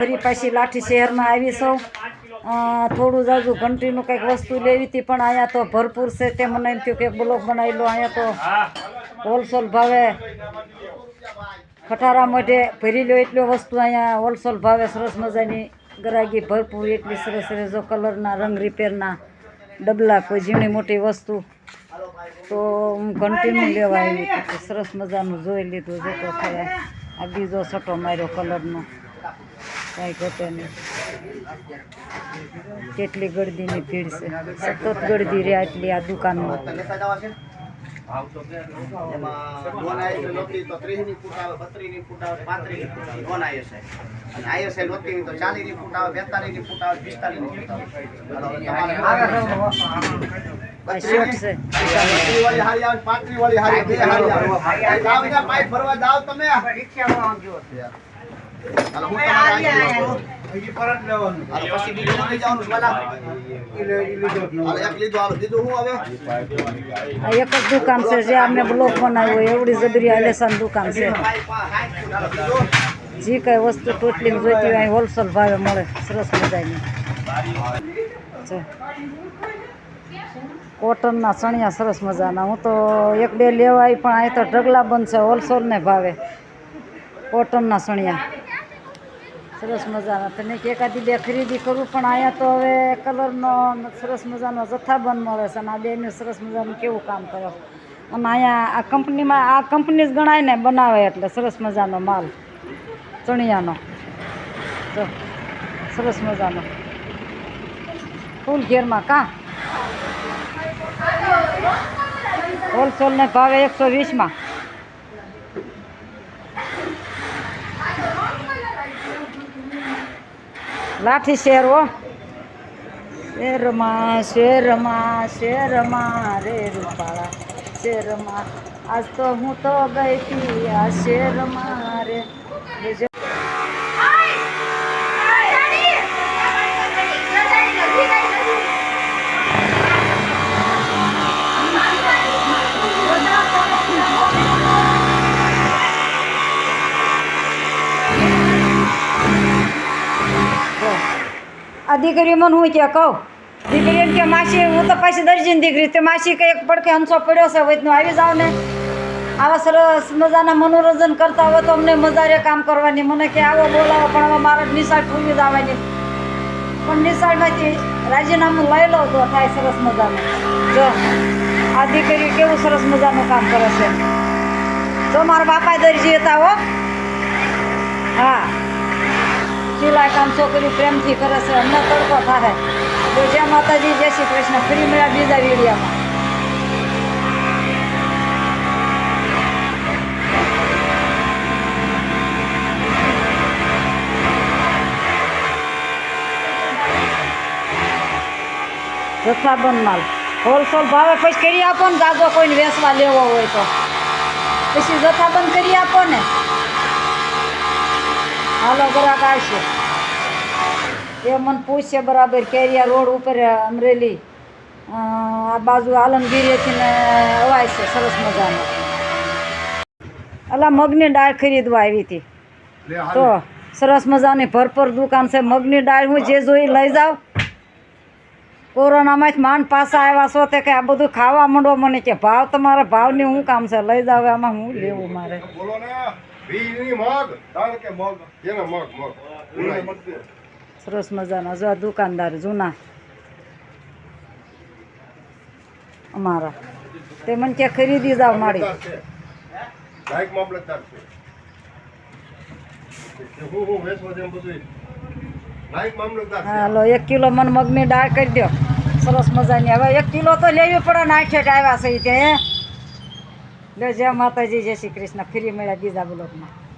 ફરી પાછી લાઠી શહેરમાં આવી સૌ થોડું જાજુ ઘંટીનું કંઈક વસ્તુ લેવી હતી પણ અહીંયા તો ભરપૂર છે તે મને એમ થયું કે બ્લોક બનાવી લો અહીંયા તો હોલસેલ ભાવે ખટારા મોઢે ભરી લો એટલી વસ્તુ અહીંયા હોલસેલ ભાવે સરસ મજાની ગરાગી ભરપૂર એટલી સરસ સરસ જો કલરના રંગ રિપેરના ડબલા કોઈ ઝીણી મોટી વસ્તુ તો હું ઘંટીનું લેવા આવી હતી સરસ મજાનું જોઈ લીધું જતો થયા આ બીજો સટો માર્યો કલરનો કાંઈ ઘટે નહીં કેટલી ગળદીની ભીડ છે સતત ગળદી રહે એટલી આ દુકાનમાં એક જ દુકાન છે જે અમને બ્લોક બનાવ્યો એવડી જબરી આલેસાન દુકાન છે જે કઈ વસ્તુ ટોટલી જોઈતી હોય હોલસેલ ભાવે મળે સરસ મજાની કોટનના ચણિયા સરસ મજાના હું તો એક બે લેવા આવી પણ અહીં તો ઢગલા બંધ છે હોલસેલને ભાવે કોટનના ચણિયા સરસ મજાના તને એકાદી બે ખરીદી કરું પણ અહીંયા તો હવે કલરનો સરસ મજાનો જથ્થાબંધ મળે છે અને આ બેનું સરસ મજાનું કેવું કામ કરે અને અહીંયા આ કંપનીમાં આ કંપની જ ગણાય ને બનાવે એટલે સરસ મજાનો માલ ચણિયાનો તો સરસ મજાનો ફૂલ ઘેરમાં કાં હોલસેલને ભાવે 120માં લાઠી શહેર હો શેરમાં શેરમાં શેરમાં રે રૂપાળા શેરમાં આજ તો હું તો ગઈ હતી આ શેરમાં રે આ દીકરી મને હું ક્યાં કહું દીકરીને કે માસી હું તો પાછી દરજીની દીકરી તે માસી કે એક પડકે હંસો પડ્યો છે વૈદનો આવી જાવ ને આવા સરસ મજાના મનોરંજન કરતા હોય તો અમને મજા રે કામ કરવાની મને કે આવો બોલાવો પણ હવે મારે નિશાળ પૂરી જ આવવાની પણ નિશાળમાંથી રાજીનામું લઈ લો તો થાય સરસ મજાનું જો આ દીકરી કેવું સરસ મજાનું કામ કરે છે જો મારા બાપા દરજી હતા હો હા સિલાઈ કામ છોકરી પ્રેમથી કરે છે અમને તડકો થાય તો જય માતાજી જય શ્રી કૃષ્ણ ફરી મળ્યા બીજા વિડીયોમાં જથ્થાબંધ માલ હોલસેલ ભાવે પછી કરી આપો ને જાજો કોઈને વેચવા લેવો હોય તો પછી જથ્થાબંધ કરી આપો ને હાલો ગ્રાહક આવશે એ મને પૂછશે બરાબર કેરિયા રોડ ઉપર અમરેલી આ બાજુ આલમગીરીથી ને અવાય છે સરસ મજાનો અલા મગની દાળ ખરીદવા આવી હતી તો સરસ મજાની ભરપૂર દુકાન છે મગની દાળ હું જે જોઈ લઈ જાઉં કોરોનામાં માંડ પાછા આવ્યા છો તે કે આ બધું ખાવા માંડો મને કે ભાવ તમારા ભાવની શું કામ છે લઈ જાવ આમાં હું લેવું મારે સરસ મજાના જો દુકાનદાર જૂના અમારા તે મને કે ખરીદી જાવ મારી હાલો 1 કિલો મને મગની દાળ કરી દો સરસ મજાની હવે 1 કિલો તો લેવી પડે ને 8 આવ્યા છે તે જય માતાજી જય શ્રી કૃષ્ણ ફરી મળ્યા બીજા બ્લોકમાં